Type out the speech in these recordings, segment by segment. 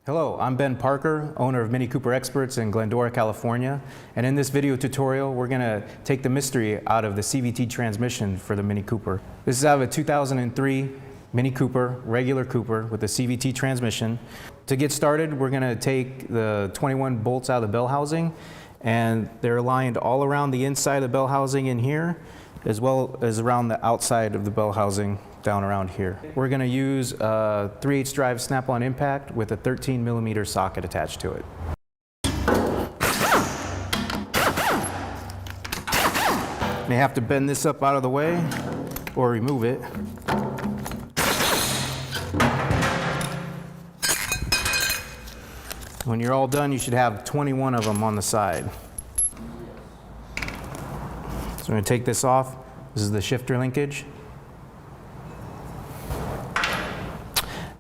Hello, I'm Ben Parker, owner of Mini Cooper Experts in Glendora, California. And in this video tutorial, we're going to take the mystery out of the CVT transmission for the Mini Cooper. This is out of a 2003 Mini Cooper, regular Cooper with a CVT transmission. To get started, we're going to take the 21 bolts out of the bell housing, and they're aligned all around the inside of the bell housing in here, as well as around the outside of the bell housing down around here. We're going to use a 3/8 drive snap-on impact with a 13mm socket attached to it. May have to bend this up out of the way or remove it. When you're all done, you should have 21 of them on the side. So I'm going to take this off. This is the shifter linkage.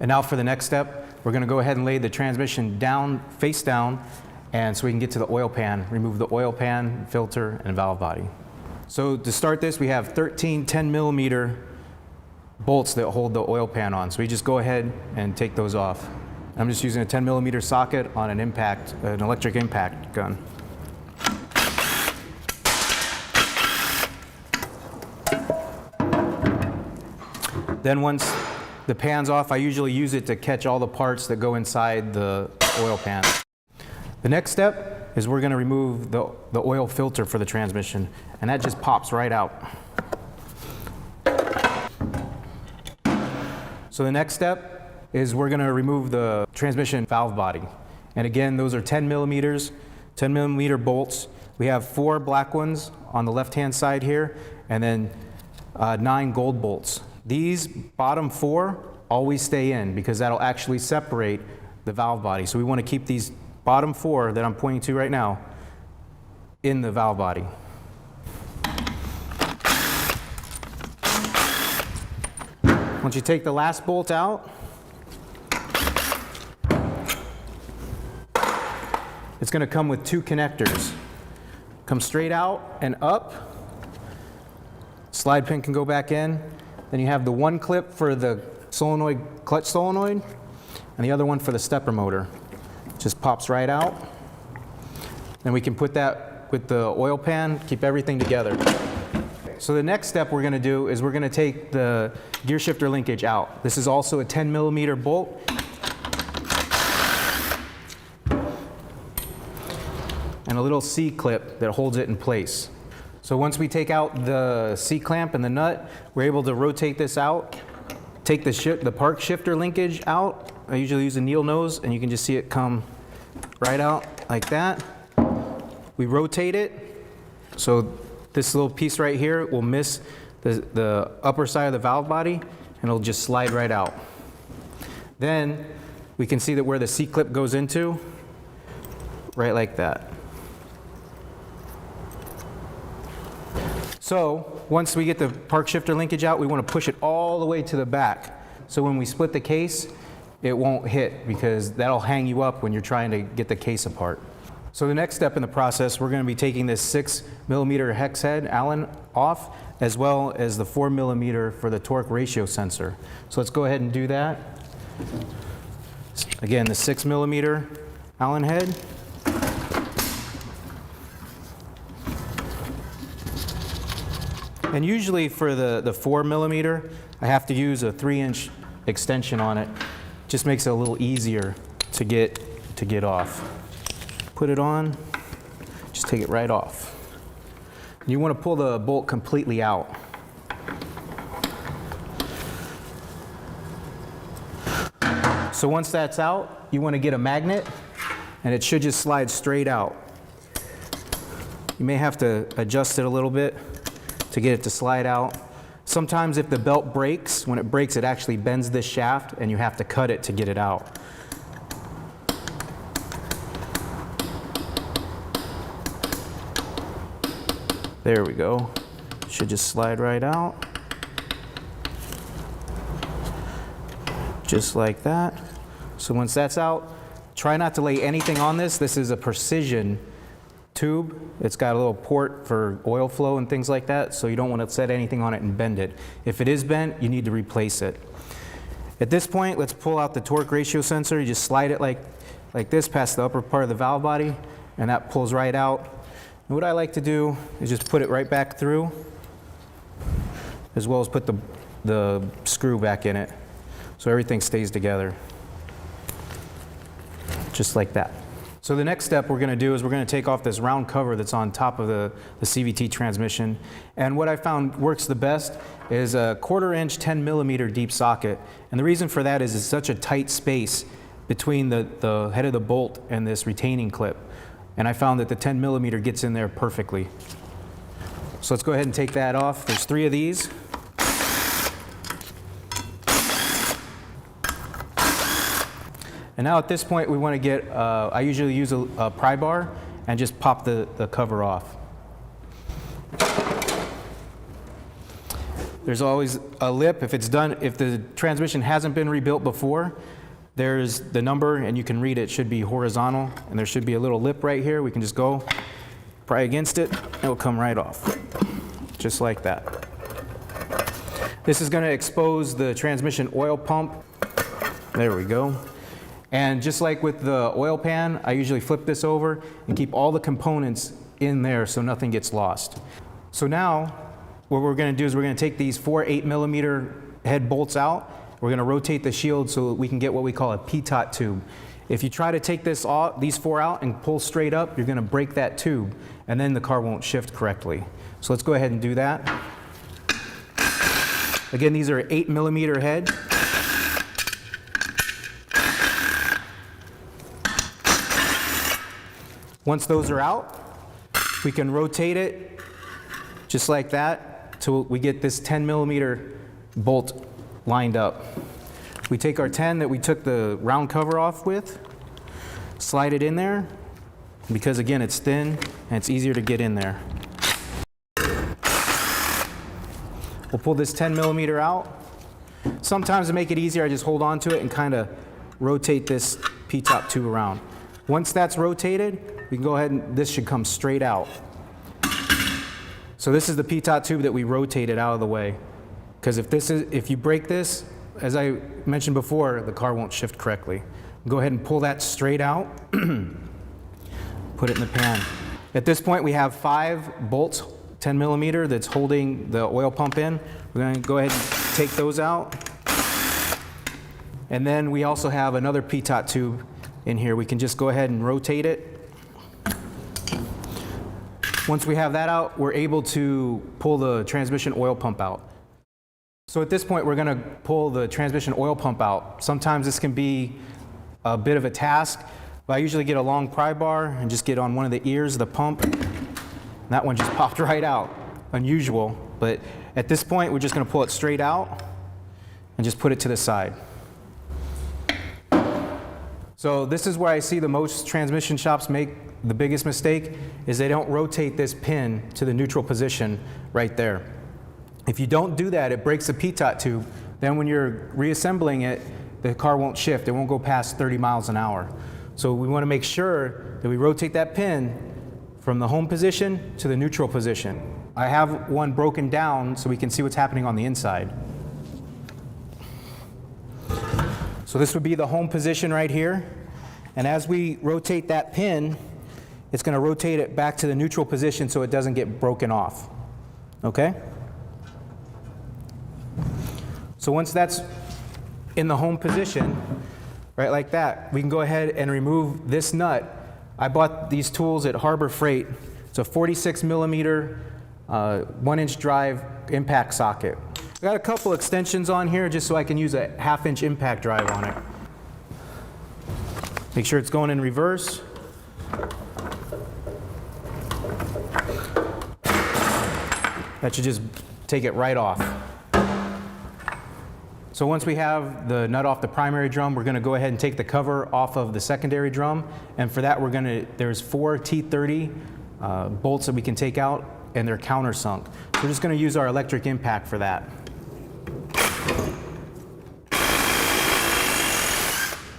And now for the next step, we're going to go ahead and lay the transmission down, face down, and so we can get to the oil pan, remove the oil pan, filter, and valve body. So to start this, we have 13 10mm bolts that hold the oil pan on. So we just go ahead and take those off. I'm just using a 10mm socket on an electric impact gun. Then once the pan's off, I usually use it to catch all the parts that go inside the oil pan. The next step is we're going to remove the oil filter for the transmission, and that just pops right out. So the next step is we're going to remove the transmission valve body. And again, those are 10mm bolts. We have 4 black ones on the left-hand side here, and then 9 gold bolts. These bottom 4 always stay in because that'll actually separate the valve body. So we want to keep these bottom 4 that I'm pointing to right now in the valve body. Once you take the last bolt out, it's going to come with 2 connectors. Come straight out and up. Slide pin can go back in. Then you have the one clip for the solenoid, clutch solenoid, and the other one for the stepper motor. Just pops right out. Then we can put that with the oil pan, keep everything together. So the next step we're going to do is we're going to take the gear shifter linkage out. This is also a 10mm bolt. And a little C-clip that holds it in place. So once we take out the C-clamp and the nut, we're able to rotate this out, take the park shifter linkage out. I usually use a needle nose, and you can just see it come right out like that. We rotate it, so this little piece right here will miss the upper side of the valve body, and it'll just slide right out. Then we can see that where the C-clip goes into, right like that. So once we get the park shifter linkage out, we want to push it all the way to the back. So when we split the case, it won't hit because that'll hang you up when you're trying to get the case apart. So the next step in the process, we're going to be taking this 6mm hex head Allen off, as well as the 4mm for the torque ratio sensor. So let's go ahead and do that. Again, the 6mm Allen head. And usually for the 4mm, I have to use a 3-inch extension on it. Just makes it a little easier to get off. Put it on, just take it right off. You want to pull the bolt completely out. So once that's out, you want to get a magnet, and it should just slide straight out. You may have to adjust it a little bit to get it to slide out. Sometimes if the belt breaks, when it breaks, it actually bends this shaft, and you have to cut it to get it out. There we go. Should just slide right out. Just like that. So once that's out, try not to lay anything on this. This is a precision tube. It's got a little port for oil flow and things like that, so you don't want to set anything on it and bend it. If it is bent, you need to replace it. At this point, let's pull out the torque ratio sensor. You just slide it like this past the upper part of the valve body, and that pulls right out. And what I like to do is just put it right back through, as well as put the screw back in it, so everything stays together. Just like that. So the next step we're going to do is we're going to take off this round cover that's on top of the CVT transmission. And what I found works the best is a 1/4 inch 10 millimeter deep socket. And the reason for that is it's such a tight space between the head of the bolt and this retaining clip. And I found that the 10 millimeter gets in there perfectly. So let's go ahead and take that off. There's 3 of these. And now at this point we want to get, I usually use a pry bar and just pop the cover off. There's always a lip. If the transmission hasn't been rebuilt before, there's the number and you can read it. It should be horizontal, and there should be a little lip right here. We can just go pry against it, and it'll come right off, just like that. This is going to expose the transmission oil pump. There we go. And just like with the oil pan, I usually flip this over and keep all the components in there so nothing gets lost. So now what we're going to do is we're going to take these 4 8 millimeter head bolts out. We're going to rotate the shield so we can get what we call a pitot tube. If you try to take these 4 out and pull straight up, you're going to break that tube, and then the car won't shift correctly. So let's go ahead and do that. Again, these are 8 millimeter head. Once those are out, we can rotate it just like that till we get this 10 millimeter bolt lined up. We take our 10 that we took the round cover off with, slide it in there, because again it's thin and it's easier to get in there. We'll pull this 10 millimeter out. Sometimes to make it easier, I just hold on to it and kind of rotate this P-top tube around. Once that's rotated, we can go ahead and this should come straight out. So this is the P-top tube that we rotated out of the way. Because if you break this, as I mentioned before, the car won't shift correctly. Go ahead and pull that straight out, put it in the pan. At this point we have 5 bolts, 10 millimeter, that's holding the oil pump in. We're going to go ahead and take those out. And then we also have another P-top tube in here. We can just go ahead and rotate it. Once we have that out, we're able to pull the transmission oil pump out. So at this point, we're going to pull the transmission oil pump out. Sometimes this can be a bit of a task, but I usually get a long pry bar and just get on one of the ears of the pump. And that one just popped right out. Unusual, but at this point, we're just going to pull it straight out and just put it to the side. So this is where I see the most transmission shops make the biggest mistake, is they don't rotate this pin to the neutral position right there. If you don't do that, it breaks the P-top tube. Then when you're reassembling it, the car won't shift. It won't go past 30 miles an hour. So we want to make sure that we rotate that pin from the home position to the neutral position. I have one broken down so we can see what's happening on the inside. So this would be the home position right here. And as we rotate that pin, it's going to rotate it back to the neutral position so it doesn't get broken off. Okay? So once that's in the home position, right like that, we can go ahead and remove this nut. I bought these tools at Harbor Freight. It's a 46 millimeter 1-inch drive impact socket. I got a couple extensions on here just so I can use a 1/2-inch impact drive on it. Make sure it's going in reverse. That should just take it right off. So once we have the nut off the primary drum, we're going to go ahead and take the cover off of the secondary drum. And for that, there's 4 T30 bolts that we can take out, and they're countersunk. So we're just going to use our electric impact for that.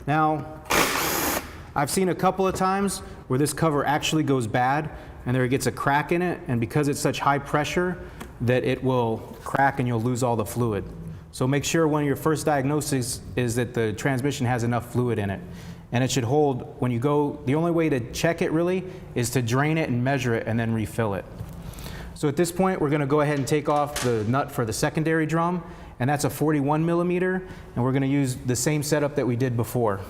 Now, I've seen a couple of times where this cover actually goes bad and there gets a crack in it, and because it's such high pressure that it will crack and you'll lose all the fluid. So make sure one of your first diagnoses is that the transmission has enough fluid in it. And it should hold, when you go, the only way to check it really is to drain it and measure it and then refill it. So at this point, we're gonna go ahead and take off the nut for the secondary drum, and that's a 41 millimeter, and we're gonna use the same setup that we did before.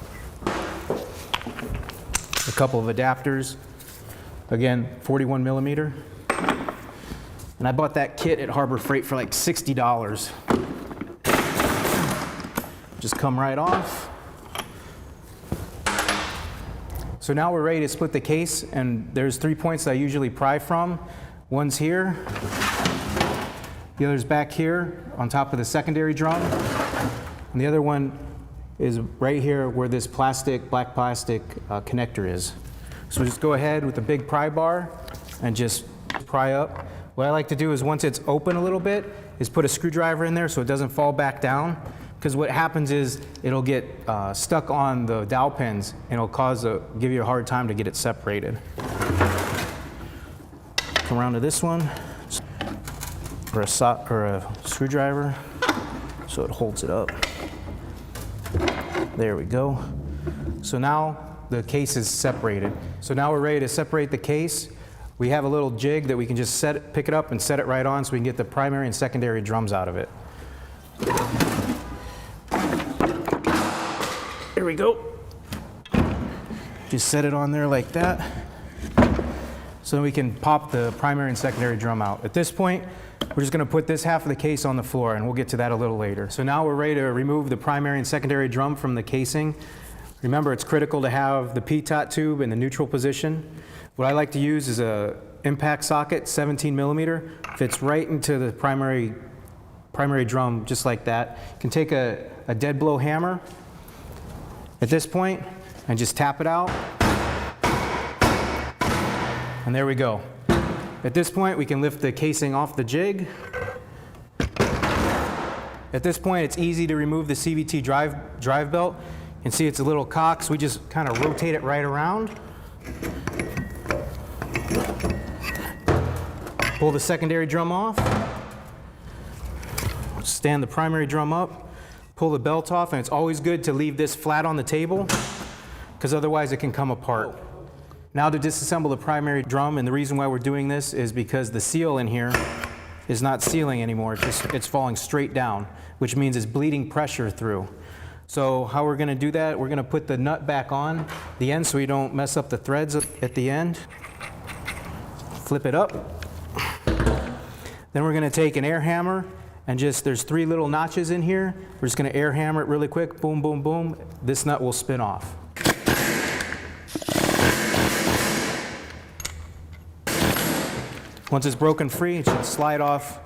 A couple of adapters, again, 41 millimeter. And I bought that kit at Harbor Freight for like $60. Just come right off. So now we're ready to split the case, and there's 3 points that I usually pry from. One's here, the other's back here on top of the secondary drum, and the other one is right here where this black plastic connector is. So just go ahead with the big pry bar and just pry up. What I like to do is once it's open a little bit, is put a screwdriver in there so it doesn't fall back down. Because what happens is it'll get stuck on the dowel pins and it'll give you a hard time to get it separated. Come around to this one, or a screwdriver, so it holds it up. There we go. So now the case is separated. So now we're ready to separate the case. We have a little jig that we can just pick it up and set it right on so we can get the primary and secondary drums out of it. There we go. Just set it on there like that. So we can pop the primary and secondary drum out. At this point, we're just gonna put this half of the case on the floor, and we'll get to that a little later. So now we're ready to remove the primary and secondary drum from the casing. Remember, it's critical to have the pitot tube in the neutral position. What I like to use is a impact socket, 17 millimeter. Fits right into the primary drum, just like that. You can take a dead blow hammer at this point and just tap it out. And there we go. At this point, we can lift the casing off the jig. At this point, it's easy to remove the CVT drive belt. You can see it's a little cock, so we just kind of rotate it right around. Pull the secondary drum off. Stand the primary drum up. Pull the belt off, and it's always good to leave this flat on the table, because otherwise it can come apart. Now to disassemble the primary drum, and the reason why we're doing this is because the seal in here is not sealing anymore, it's falling straight down, which means it's bleeding pressure through. So how we're gonna do that, we're gonna put the nut back on the end so we don't mess up the threads at the end. Flip it up. Then we're gonna take an air hammer and there's 3 little notches in here. We're just gonna air hammer it really quick, boom, boom, boom. This nut will spin off. Once it's broken free, it should slide off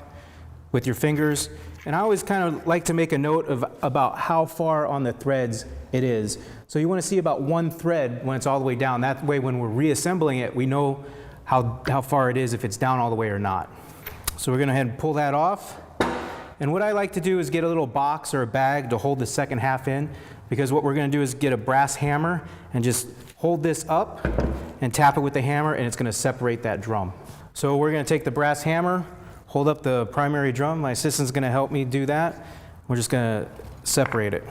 with your fingers. And I always kind of like to make a note of about how far on the threads it is. So you want to see about 1 thread when it's all the way down. That way when we're reassembling it, we know how far it is, if it's down all the way or not. So we're going to go ahead and pull that off. And what I like to do is get a little box or a bag to hold the second half in, because what we're going to do is get a brass hammer and just hold this up and tap it with the hammer, and it's going to separate that drum. So we're going to take the brass hammer, hold up the primary drum. My assistant's going to help me do that. We're just going to separate it.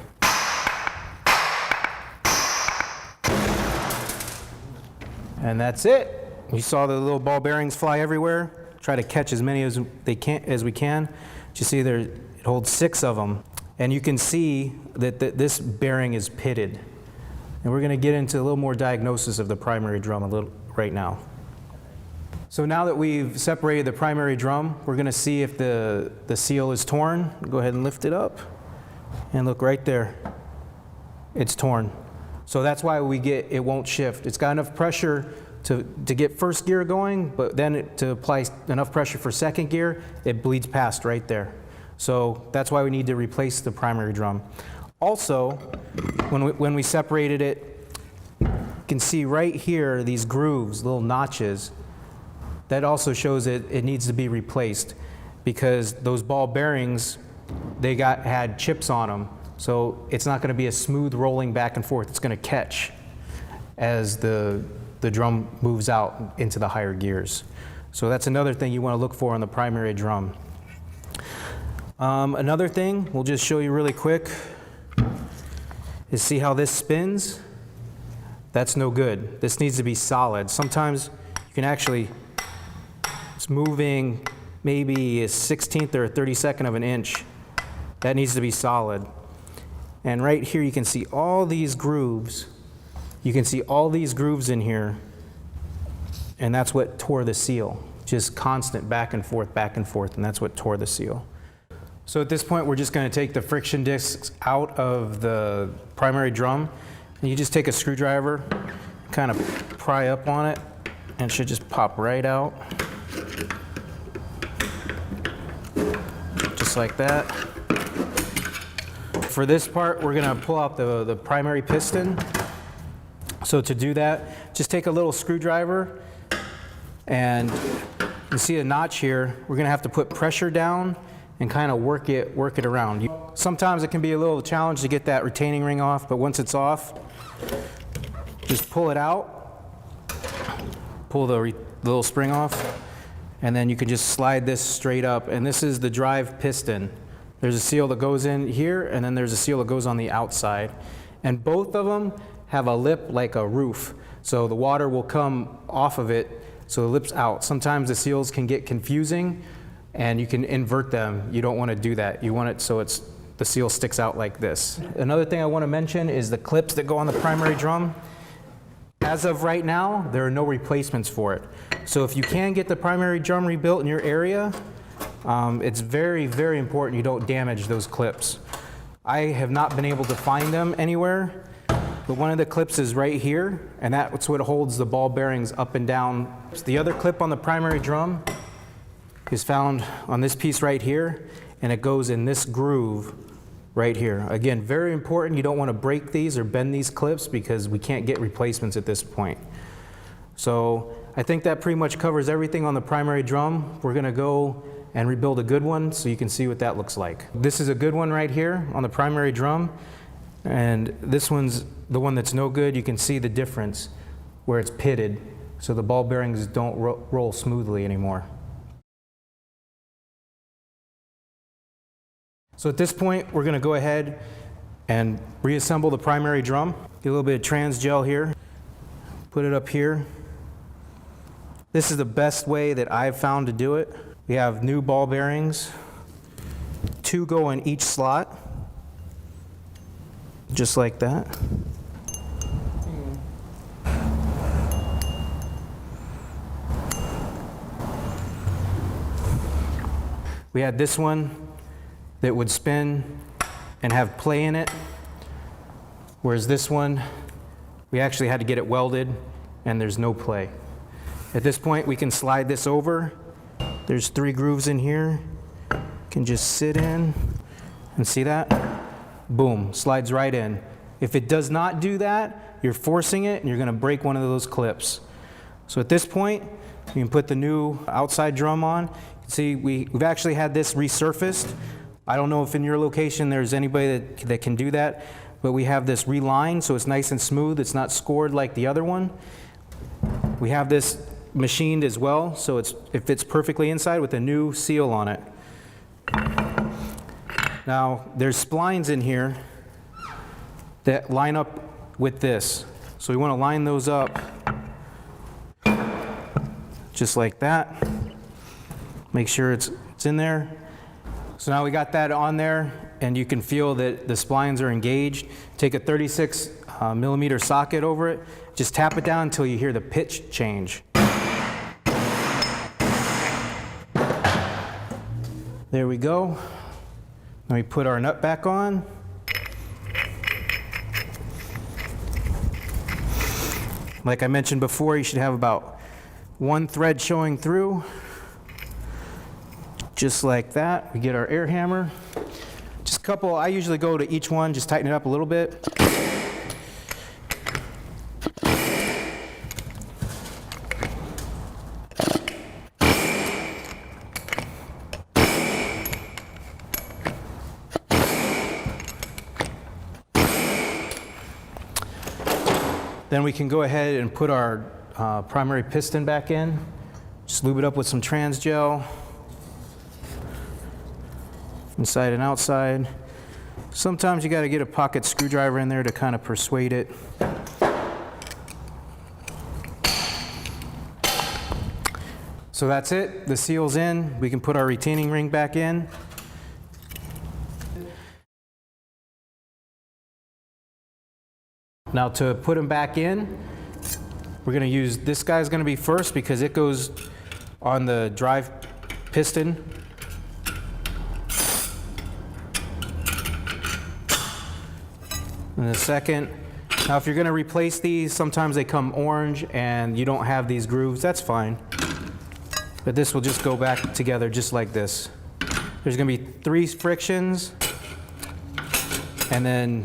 And that's it. You saw the little ball bearings fly everywhere. Try to catch as many as we can. You see there, it holds 6 of them. And you can see that this bearing is pitted. And we're going to get into a little more diagnosis of the primary drum right now. So now that we've separated the primary drum, we're going to see if the seal is torn. Go ahead and lift it up. And look right there. It's torn. So that's why it won't shift. It's got enough pressure to get first gear going, but then to apply enough pressure for second gear, it bleeds past right there. So that's why we need to replace the primary drum. Also, when we separated it, you can see right here these grooves, little notches. That also shows it needs to be replaced, because those ball bearings, they had chips on them. So it's not going to be a smooth rolling back and forth. It's going to catch as the drum moves out into the higher gears. So that's another thing you want to look for on the primary drum. Another thing, we'll just show you really quick, is see how this spins? That's no good. This needs to be solid. Sometimes you can actually, it's moving maybe a 1/16 or a 32nd of an inch. That needs to be solid. And right here you can see all these grooves. You can see all these grooves in here, and that's what tore the seal. Just constant back and forth, and that's what tore the seal. So at this point, we're just going to take the friction discs out of the primary drum. And you just take a screwdriver, kind of pry up on it, and it should just pop right out. Just like that. For this part, we're going to pull out the primary piston. So to do that, just take a little screwdriver, and you see a notch here. We're going to have to put pressure down and kind of work it around. Sometimes it can be a little challenge to get that retaining ring off, but once it's off, just pull it out, pull the little spring off, and then you can just slide this straight up. And this is the drive piston. There's a seal that goes in here, and then there's a seal that goes on the outside. And both of them have a lip like a roof. So the water will come off of it, so the lip's out. Sometimes the seals can get confusing, and you can invert them. You don't want to do that. You want it so the seal sticks out like this. Another thing I want to mention is the clips that go on the primary drum. As of right now, there are no replacements for it. So if you can get the primary drum rebuilt in your area, it's very, very important you don't damage those clips. I have not been able to find them anywhere, but one of the clips is right here, and that's what holds the ball bearings up and down. So the other clip on the primary drum is found on this piece right here, and it goes in this groove right here. Again, very important. You don't want to break these or bend these clips because we can't get replacements at this point. So I think that pretty much covers everything on the primary drum. We're going to go and rebuild a good one so you can see what that looks like. This is a good one right here on the primary drum, and this one's the one that's no good. You can see the difference where it's pitted, so the ball bearings don't roll smoothly anymore. So at this point, we're going to go ahead and reassemble the primary drum. Get a little bit of trans gel here. Put it up here. This is the best way that I've found to do it. We have new ball bearings. 2 go in each slot. Just like that. We had this one that would spin and have play in it, whereas this one, we actually had to get it welded and there's no play. At this point, we can slide this over. There's 3 grooves in here. Can just sit in and see that? Boom, slides right in. If it does not do that, you're forcing it and you're gonna break one of those clips. So at this point, you can put the new outside drum on. You can see we've actually had this resurfaced. I don't know if in your location there's anybody that can do that, but we have this relined so it's nice and smooth. It's not scored like the other one. We have this machined as well, so it fits perfectly inside with a new seal on it. Now, there's splines in here that line up with this. So we want to line those up just like that. Make sure it's in there. So now we got that on there, and you can feel that the splines are engaged. Take a 36 millimeter socket over it. Just tap it down until you hear the pitch change. There we go. Now we put our nut back on. Like I mentioned before, you should have about 1 thread showing through. Just like that. We get our air hammer. Just a couple, I usually go to each one, just tighten it up a little bit. Then we can go ahead and put our primary piston back in. Just lube it up with some trans gel. inside and outside. Sometimes you got to get a pocket screwdriver in there to kind of persuade it. So that's it. The seal's in. We can put our retaining ring back in. Now to put them back in, we're going to use, this guy's going to be first because it goes on the drive piston. And the second. Now if you're going to replace these, sometimes they come orange and you don't have these grooves, that's fine. But this will just go back together just like this. There's going to be 3 frictions and then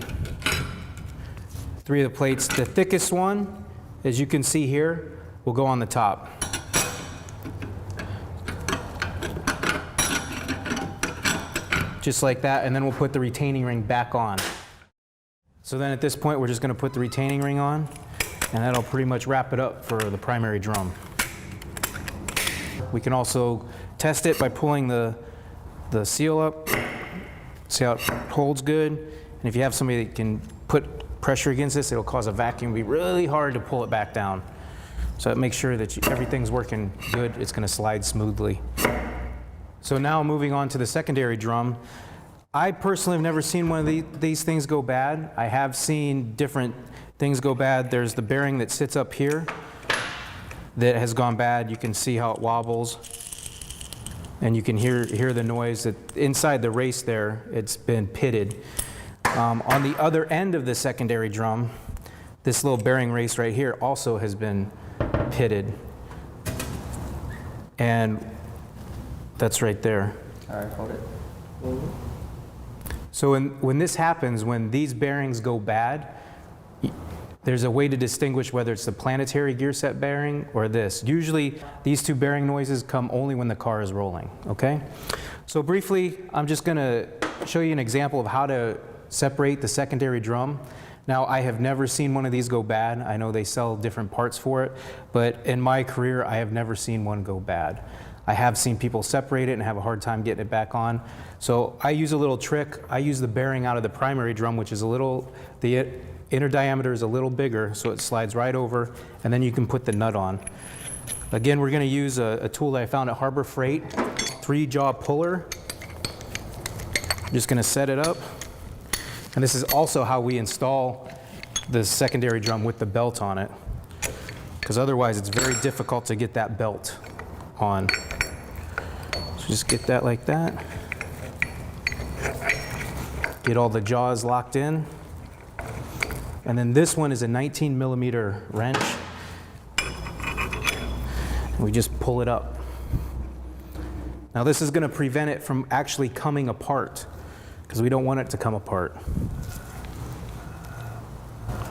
3 of the plates. The thickest one, as you can see here, will go on the top. Just like that, and then we'll put the retaining ring back on. So then at this point, we're just going to put the retaining ring on, and that'll pretty much wrap it up for the primary drum. We can also test it by pulling the seal up, see how it holds good. And if you have somebody that can put pressure against this, it'll cause a vacuum. It'll be really hard to pull it back down. So make sure that everything's working good. It's going to slide smoothly. So now moving on to the secondary drum. I personally have never seen one of these things go bad. I have seen different things go bad. There's the bearing that sits up here that has gone bad. You can see how it wobbles. And you can hear the noise that inside the race there, it's been pitted. On the other end of the secondary drum, this little bearing race right here also has been pitted. And that's right there. All right, hold it. So when this happens, when these bearings go bad, there's a way to distinguish whether it's the planetary gear set bearing or this. Usually these 2 bearing noises come only when the car is rolling, okay? So briefly, I'm just gonna show you an example of how to separate the secondary drum. Now, I have never seen one of these go bad. I know they sell different parts for it, but in my career, I have never seen one go bad. I have seen people separate it and have a hard time getting it back on. So I use a little trick. I use the bearing out of the primary drum, which is the inner diameter is a little bigger, so it slides right over, and then you can put the nut on. Again, we're gonna use a tool that I found at Harbor Freight, 3-jaw puller. I'm just gonna set it up. And this is also how we install the secondary drum with the belt on it, because otherwise it's very difficult to get that belt on. So just get that like that. Get all the jaws locked in. And then this one is a 19mm wrench. And we just pull it up. Now this is going to prevent it from actually coming apart, because we don't want it to come apart.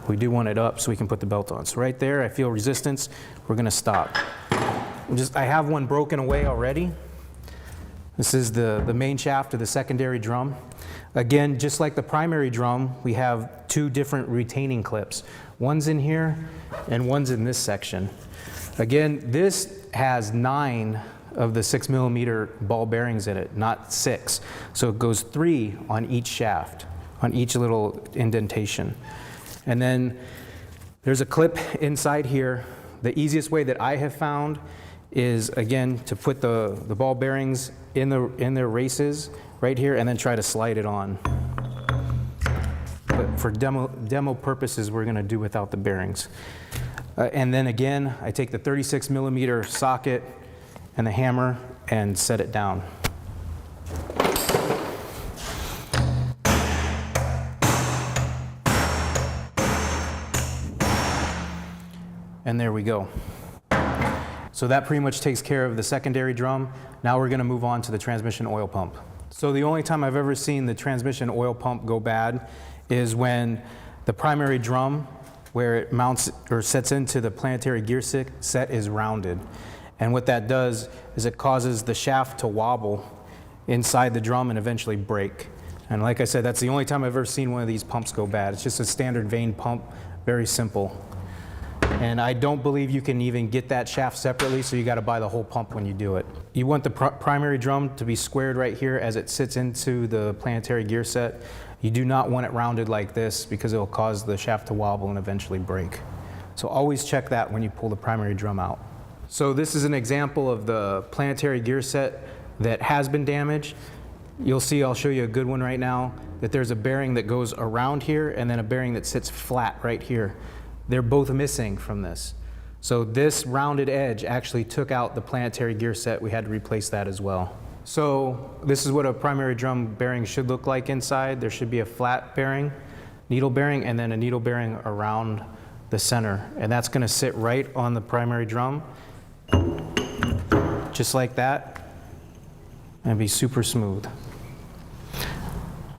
We do want it up so we can put the belt on. So right there, I feel resistance. We're going to stop. I have one broken away already. This is the main shaft of the secondary drum. Again, just like the primary drum, we have 2 different retaining clips. One's in here and one's in this section. Again, this has 9 of the 6mm ball bearings in it, not 6. So it goes 3 on each shaft, on each little indentation. And then there's a clip inside here. The easiest way that I have found is, again, to put the ball bearings in their races right here and then try to slide it on. But for demo purposes, we're going to do without the bearings. And then again, I take the 36mm socket and the hammer and set it down. And there we go. So that pretty much takes care of the secondary drum. Now we're going to move on to the transmission oil pump. So the only time I've ever seen the transmission oil pump go bad is when the primary drum, where it mounts or sets into the planetary gear set, is rounded. And what that does is it causes the shaft to wobble inside the drum and eventually break. And like I said, that's the only time I've ever seen one of these pumps go bad. It's just a standard vane pump, very simple. And I don't believe you can even get that shaft separately, so you got to buy the whole pump when you do it. You want the primary drum to be squared right here as it sits into the planetary gear set. You do not want it rounded like this because it will cause the shaft to wobble and eventually break. So always check that when you pull the primary drum out. So this is an example of the planetary gear set that has been damaged. You'll see, I'll show you a good one right now, that there's a bearing that goes around here and then a bearing that sits flat right here. They're both missing from this. So this rounded edge actually took out the planetary gear set. We had to replace that as well. So this is what a primary drum bearing should look like inside. There should be a flat bearing, needle bearing, and then a needle bearing around the center. And that's going to sit right on the primary drum, just like that, and be super smooth.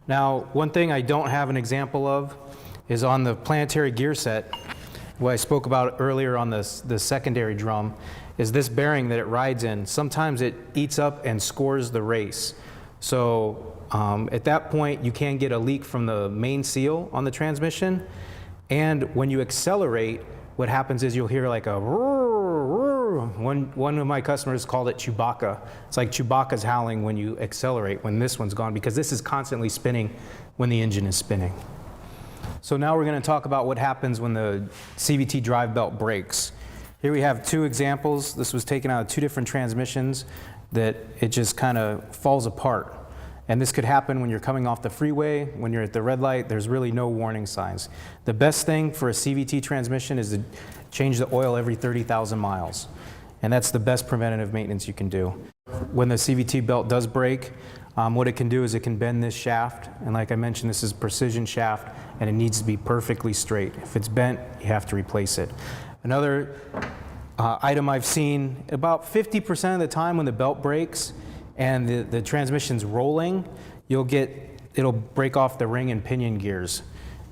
Now, one thing I don't have an example of is on the planetary gear set, what I spoke about earlier on the secondary drum, is this bearing that it rides in. Sometimes it eats up and scores the race. So at that point, you can get a leak from the main seal on the transmission. And when you accelerate, what happens is you'll hear like a roar, roar. One of my customers called it Chewbacca. It's like Chewbacca's howling when you accelerate, when this one's gone, because this is constantly spinning when the engine is spinning. So now we're going to talk about what happens when the CVT drive belt breaks. Here we have two examples. This was taken out of two different transmissions that it just kind of falls apart. And this could happen when you're coming off the freeway, when you're at the red light. There's really no warning signs. The best thing for a CVT transmission is to change the oil every 30,000 miles. And that's the best preventative maintenance you can do. When the CVT belt does break, what it can do is it can bend this shaft. And like I mentioned, this is a precision shaft, and it needs to be perfectly straight. If it's bent, you have to replace it. Another item I've seen, about 50% of the time when the belt breaks and the transmission's rolling, it'll break off the ring and pinion gears.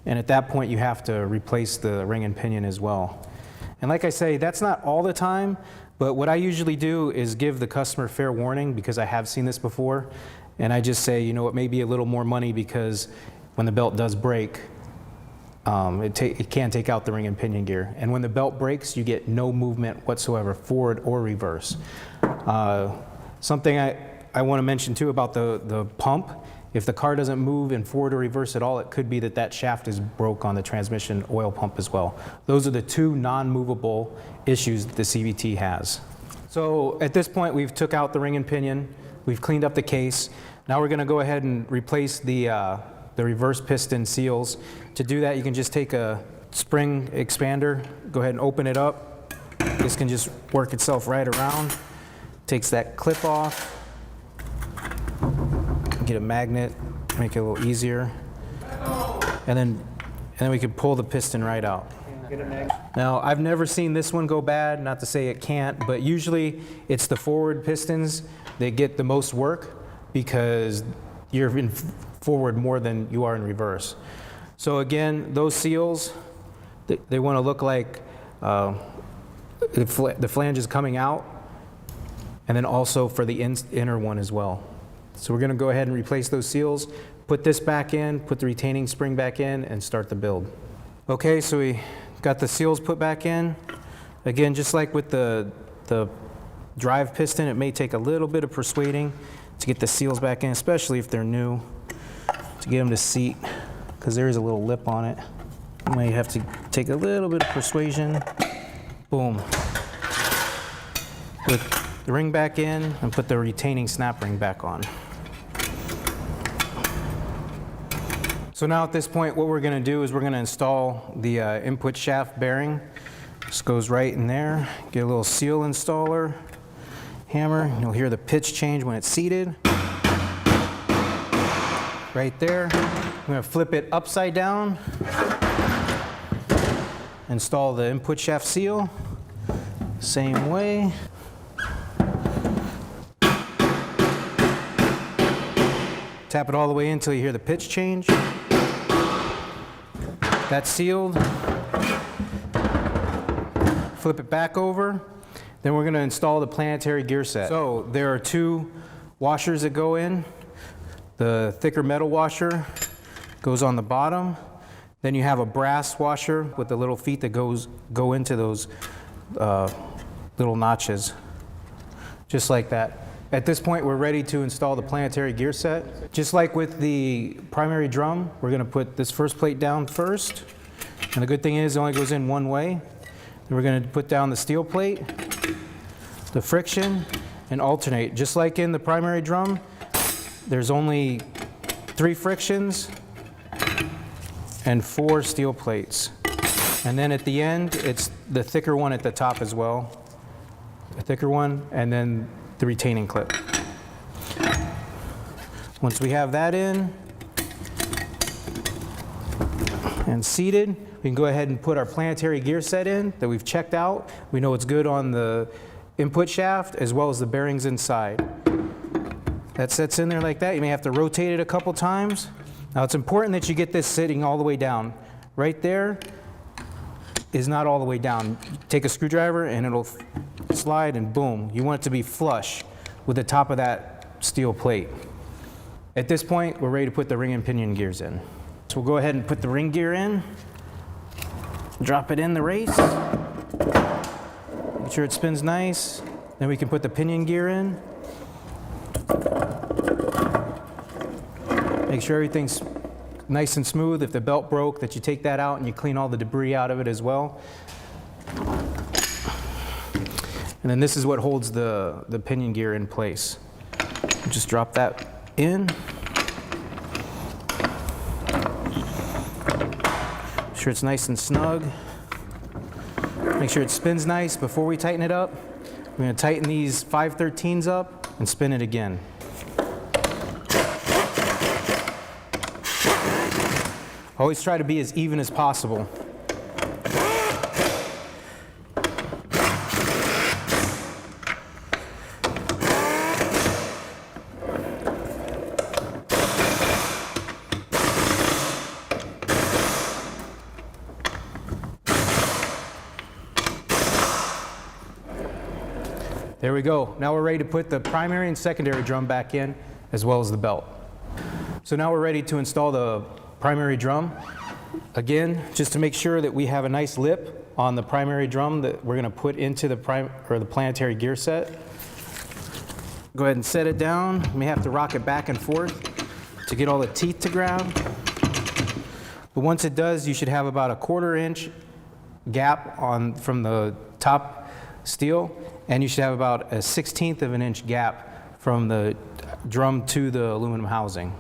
And at that point, you have to replace the ring and pinion as well. And like I say, that's not all the time, but what I usually do is give the customer fair warning, because I have seen this before. And I just say, you know, it may be a little more money because when the belt does break, it can take out the ring and pinion gear. And when the belt breaks, you get no movement whatsoever, forward or reverse. Something I want to mention too about the pump, if the car doesn't move in forward or reverse at all, it could be that shaft is broke on the transmission oil pump as well. Those are the two non-movable issues that the CVT has. So at this point, we've took out the ring and pinion. We've cleaned up the case. Now we're going to go ahead and replace the reverse piston seals. To do that, you can just take a spring expander, go ahead and open it up. This can just work itself right around. Takes that clip off. Get a magnet, make it a little easier. And then we can pull the piston right out. Now, I've never seen this one go bad, not to say it can't, but usually it's the forward pistons that get the most work because you're in forward more than you are in reverse. So again, those seals, they want to look like the flange is coming out, and then also for the inner one as well. So we're going to go ahead and replace those seals, put this back in, put the retaining spring back in, and start the build. Okay, so we got the seals put back in. Again, just like with the drive piston, it may take a little bit of persuading to get the seals back in, especially if they're new, to get them to seat, because there is a little lip on it. You may have to take a little bit of persuasion. Boom. Put the ring back in and put the retaining snap ring back on. So now at this point, what we're going to do is we're going to install the input shaft bearing. Just goes right in there. Get a little seal installer, hammer. You'll hear the pitch change when it's seated. Right there. I'm going to flip it upside down. Install the input shaft seal. Same way. Tap it all the way in until you hear the pitch change. That's sealed. Flip it back over. Then we're going to install the planetary gear set. So there are two washers that go in. The thicker metal washer goes on the bottom. Then you have a brass washer with the little feet that go into those little notches, just like that. At this point, we're ready to install the planetary gear set. Just like with the primary drum, we're going to put this first plate down first. And the good thing is it only goes in one way. Then we're going to put down the steel plate, the friction, and alternate. Just like in the primary drum, there's only 3 frictions and 4 steel plates. And then at the end, it's the thicker one at the top as well. A thicker one, and then the retaining clip. Once we have that in and seated, we can go ahead and put our planetary gear set in that we've checked out. We know it's good on the input shaft as well as the bearings inside. That sets in there like that. You may have to rotate it a couple times. Now it's important that you get this sitting all the way down. Right there is not all the way down. Take a screwdriver and it'll slide and boom. You want it to be flush with the top of that steel plate. At this point, we're ready to put the ring and pinion gears in. So we'll go ahead and put the ring gear in. Drop it in the race. Make sure it spins nice. Then we can put the pinion gear in. Make sure everything's nice and smooth. If the belt broke, that you take that out and you clean all the debris out of it as well. And then this is what holds the pinion gear in place. Just drop that in. Make sure it's nice and snug. Make sure it spins nice before we tighten it up. We're going to tighten these 5/13s up and spin it again. Always try to be as even as possible. There we go. Now we're ready to put the primary and secondary drum back in, as well as the belt. So now we're ready to install the primary drum. Again, just to make sure that we have a nice lip on the primary drum that we're going to put into the planetary gear set. Go ahead and set it down. You may have to rock it back and forth to get all the teeth to grab. But once it does, you should have about a 1/4 inch gap from the top steel, and you should have about a 1/16 of an inch gap from the drum to the aluminum housing.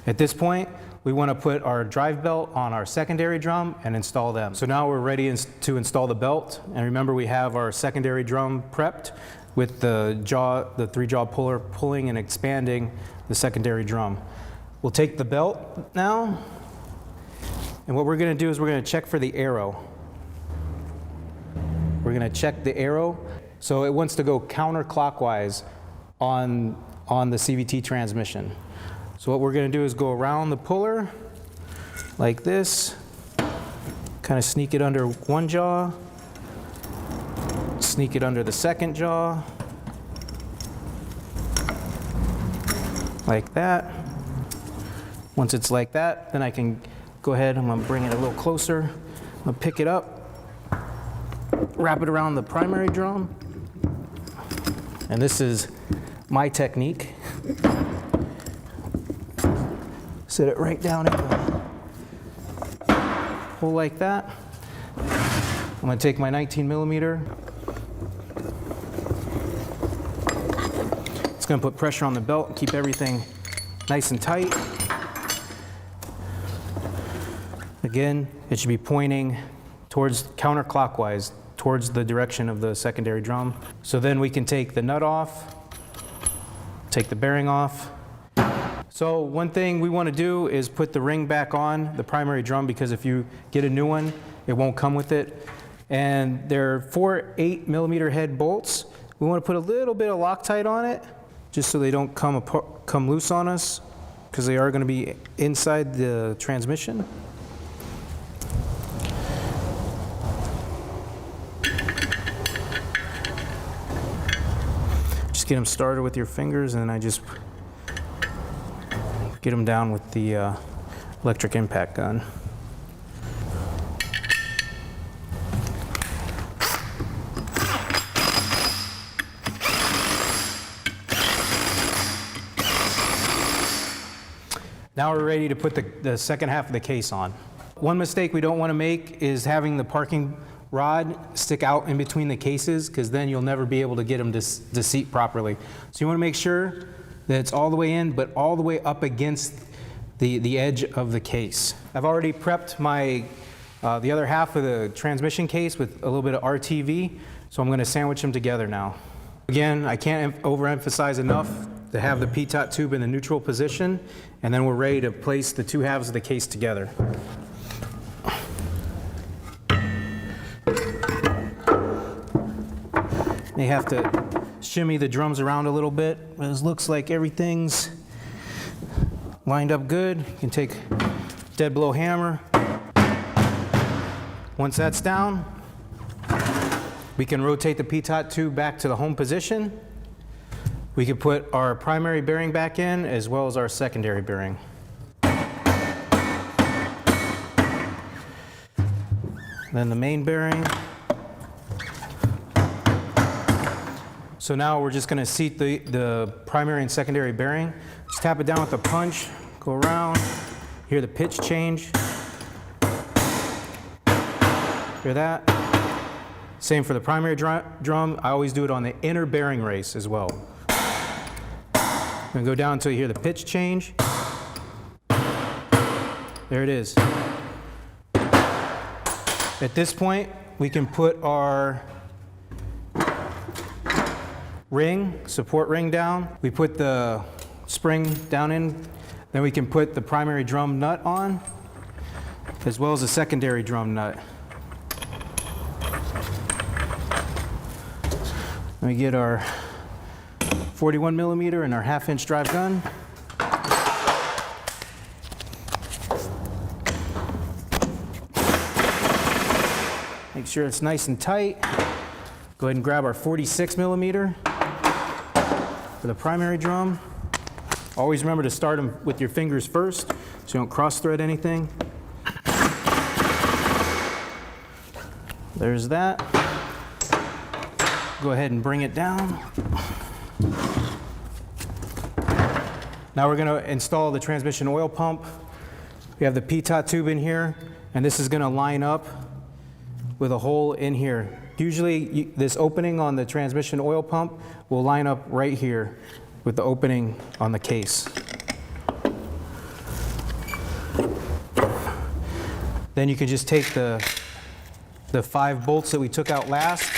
At this point, we want to put our drive belt on our secondary drum and install them. So now we're ready to install the belt. And remember, we have our secondary drum prepped with the 3-jaw puller pulling and expanding the secondary drum. We'll take the belt now, and what we're going to do is we're going to check for the arrow. We're going to check the arrow. So it wants to go counterclockwise on the CVT transmission. So what we're going to do is go around the puller like this, kind of sneak it under one jaw, sneak it under the second jaw, like that. Once it's like that, then I can go ahead, I'm going to bring it a little closer, I'm going to pick it up, wrap it around the primary drum, and this is my technique. Set it right down in the hole like that. I'm going to take my 19mm. It's going to put pressure on the belt and keep everything nice and tight. Again, it should be pointing towards counterclockwise, towards the direction of the secondary drum. So then we can take the nut off, take the bearing off. So one thing we want to do is put the ring back on the primary drum, because if you get a new one, it won't come with it. And they're 4 8mm head bolts. We want to put a little bit of Loctite on it, just so they don't come loose on us, because they are going to be inside the transmission. Just get them started with your fingers, and then I just get them down with the electric impact gun. Now we're ready to put the second half of the case on. One mistake we don't want to make is having the parking rod stick out in between the cases, because then you'll never be able to get them to seat properly. So you want to make sure that it's all the way in, but all the way up against the edge of the case. I've already prepped my the other half of the transmission case with a little bit of RTV, so I'm going to sandwich them together now. Again, I can't overemphasize enough to have the pitot tube in the neutral position, and then we're ready to place the two halves of the case together. May have to shimmy the drums around a little bit, but it looks like everything's lined up good. You can take dead blow hammer. Once that's down, we can rotate the pitot tube back to the home position. We can put our primary bearing back in as well as our secondary bearing. Then the main bearing. So now we're just going to seat the primary and secondary bearing. Just tap it down with a punch, go around, hear the pitch change. Hear that? Same for the primary drum. I always do it on the inner bearing race as well. I'm going to go down until you hear the pitch change. There it is. At this point, we can put our ring, support ring down. We put the spring down in. Then we can put the primary drum nut on, as well as the secondary drum nut. Let me get our 41 millimeter and our 1/2-inch drive gun. Make sure it's nice and tight. Go ahead and grab our 46 millimeter for the primary drum. Always remember to start them with your fingers first so you don't cross thread anything. There's that. Go ahead and bring it down. Now we're going to install the transmission oil pump. We have the pitot tube in here, and this is going to line up with a hole in here. Usually this opening on the transmission oil pump will line up right here with the opening on the case. Then you can just take the 5 bolts that we took out last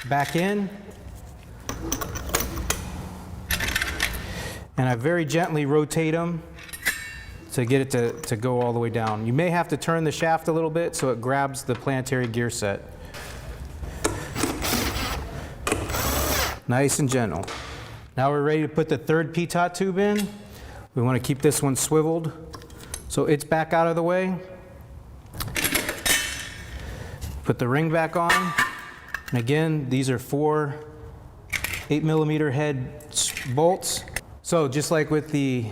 back in, and I very gently rotate them to get it to go all the way down. You may have to turn the shaft a little bit so it grabs the planetary gear set. Nice and gentle. Now we're ready to put the third pitot tube in. We want to keep this one swiveled so it's back out of the way. Put the ring back on. And again, these are 4 8 millimeter head bolts. So just like with the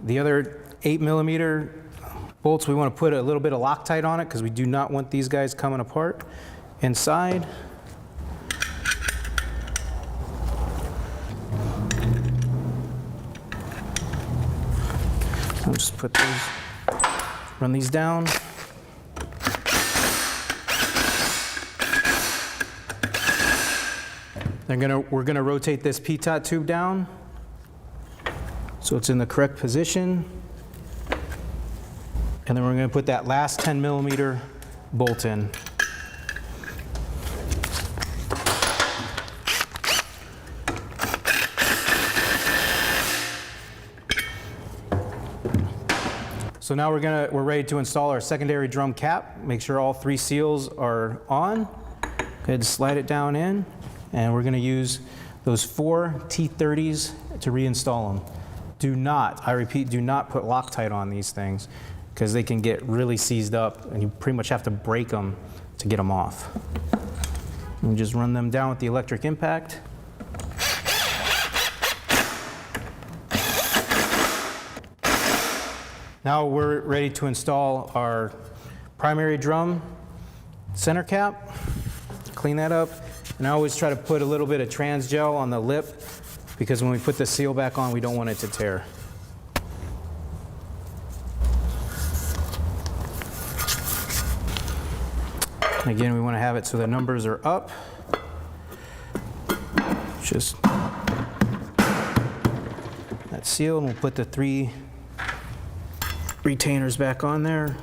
other 8 millimeter bolts, we want to put a little bit of Loctite on it because we do not want these guys coming apart inside. I'll just put those, run these down. We're gonna rotate this pitot tube down so it's in the correct position. And then we're gonna put that last 10 millimeter bolt in. So now we're ready to install our secondary drum cap. Make sure all 3 seals are on. Go ahead and slide it down in. And we're going to use those 4 T30s to reinstall them. Do not, I repeat, do not put Loctite on these things because they can get really seized up and you pretty much have to break them to get them off. And just run them down with the electric impact. Now we're ready to install our primary drum center cap. Clean that up. And I always try to put a little bit of trans gel on the lip because when we put the seal back on, we don't want it to tear. Again, we want to have it so the numbers are up. Just that seal, and we'll put the 3 retainers back on there.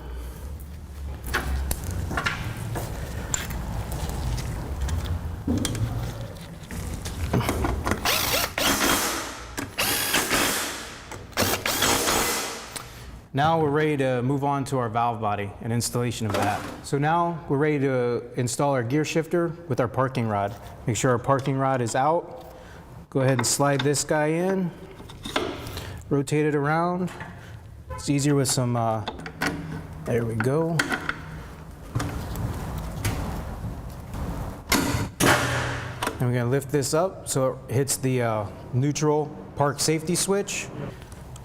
Now we're ready to move on to our valve body and installation of that. So now we're ready to install our gear shifter with our parking rod. Make sure our parking rod is out. Go ahead and slide this guy in, rotate it around. It's easier with some, there we go. And we're gonna lift this up so it hits the neutral park safety switch.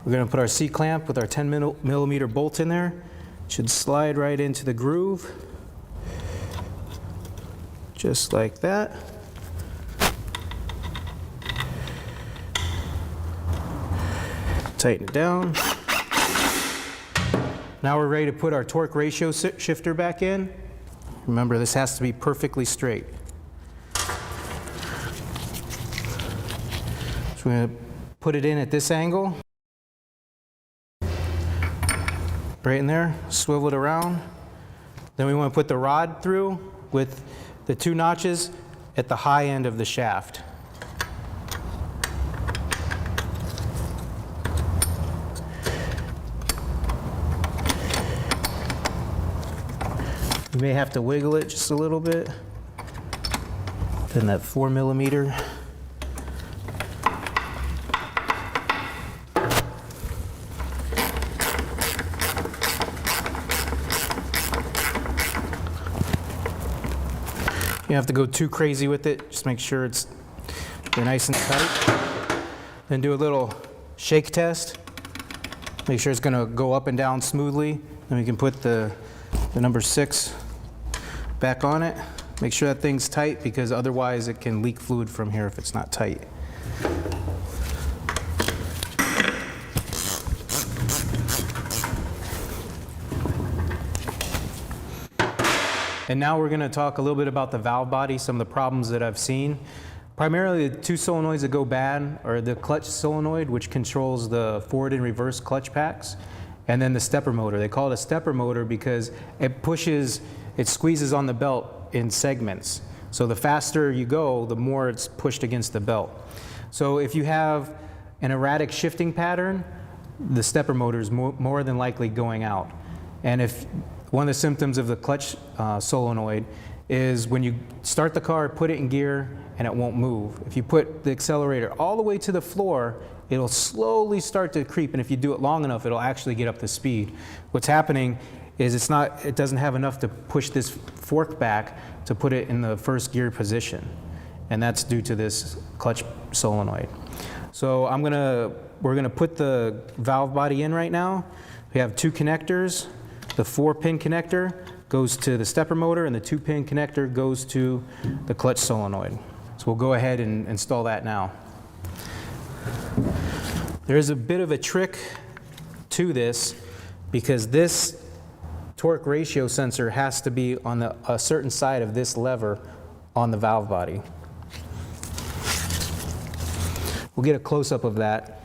We're going to put our C-clamp with our 10mm bolt in there. It should slide right into the groove, just like that. Tighten it down. Now we're ready to put our torque ratio shifter back in. Remember, this has to be perfectly straight. So we're going to put it in at this angle. Right in there, swivel it around. Then we want to put the rod through with the 2 notches at the high end of the shaft. You may have to wiggle it just a little bit. Then that 4mm. You don't have to go too crazy with it. Just make sure it's nice and tight. Then do a little shake test. Make sure it's going to go up and down smoothly. Then we can put the number 6 back on it. Make sure that thing's tight because otherwise it can leak fluid from here if it's not tight. And now we're going to talk a little bit about the valve body, some of the problems that I've seen. Primarily the 2 solenoids that go bad are the clutch solenoid, which controls the forward and reverse clutch packs, and then the stepper motor. They call it a stepper motor because it squeezes on the belt in segments. So the faster you go, the more it's pushed against the belt. So if you have an erratic shifting pattern, the stepper motor is more than likely going out. And if one of the symptoms of the clutch solenoid is when you start the car, put it in gear, and it won't move. If you put the accelerator all the way to the floor, it'll slowly start to creep, and if you do it long enough, it'll actually get up to speed. What's happening is it doesn't have enough to push this fork back to put it in the first gear position, and that's due to this clutch solenoid. So we're gonna put the valve body in right now. We have 2 connectors. The 4-pin connector goes to the stepper motor, and the 2-pin connector goes to the clutch solenoid. So we'll go ahead and install that now. There's a bit of a trick to this because this torque ratio sensor has to be on a certain side of this lever on the valve body. We'll get a close-up of that.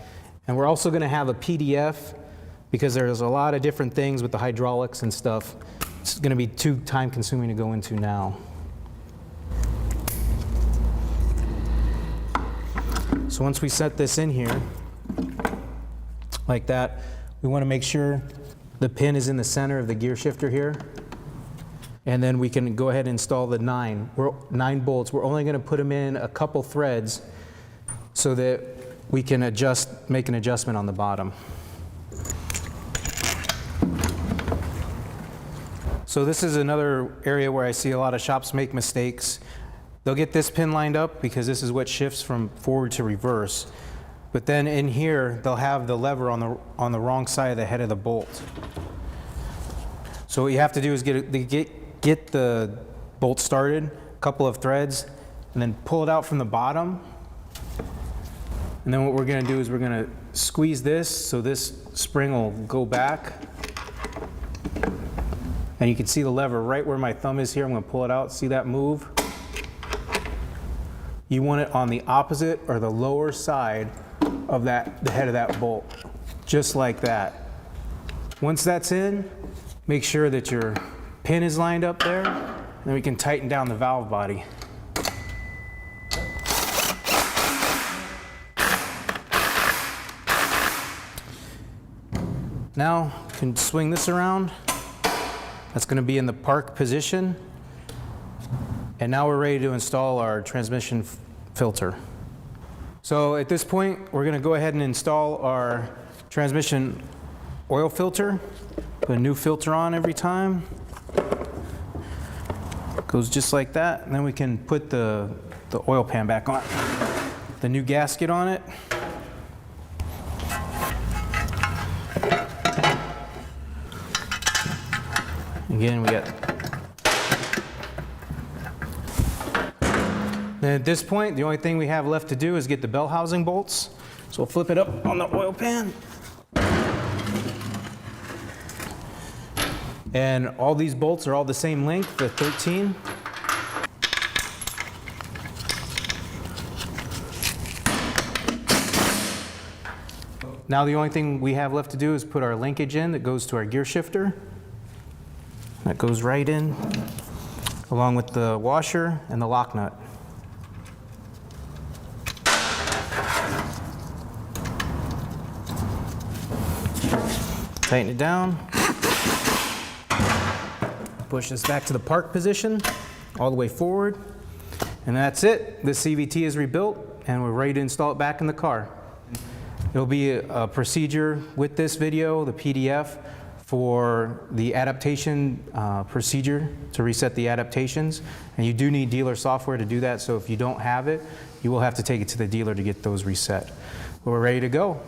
And we're also going to have a PDF because there's a lot of different things with the hydraulics and stuff. It's going to be too time-consuming to go into now. So once we set this in here, like that, we want to make sure the pin is in the center of the gear shifter here. And then we can go ahead and install the 9 bolts. We're only going to put them in a couple threads so that we can make an adjustment on the bottom. So this is another area where I see a lot of shops make mistakes. They'll get this pin lined up because this is what shifts from forward to reverse. But then in here, they'll have the lever on the wrong side of the head of the bolt. So what you have to do is get the bolt started, a couple of threads, and then pull it out from the bottom. And then what we're going to do is we're going to squeeze this so this spring will go back. And you can see the lever right where my thumb is here. I'm going to pull it out. See that move? You want it on the opposite or the lower side of the head of that bolt, just like that. Once that's in, make sure that your pin is lined up there, then we can tighten down the valve body. Now, you can swing this around. That's going to be in the park position. And now we're ready to install our transmission filter. So at this point, we're going to go ahead and install our transmission oil filter. Put a new filter on every time. Goes just like that. And then we can put the oil pan back on. The new gasket on it. Again, we got. Then at this point, the only thing we have left to do is get the bell housing bolts. So we'll flip it up on the oil pan. And all these bolts are all the same length, the 13. Now the only thing we have left to do is put our linkage in that goes to our gear shifter. That goes right in, along with the washer and the lock nut. Tighten it down. Push this back to the park position, all the way forward. And that's it. The CVT is rebuilt, and we're ready to install it back in the car. There'll be a procedure with this video, the PDF, for the adaptation procedure to reset the adaptations. And you do need dealer software to do that, so if you don't have it, you will have to take it to the dealer to get those reset. We're ready to go.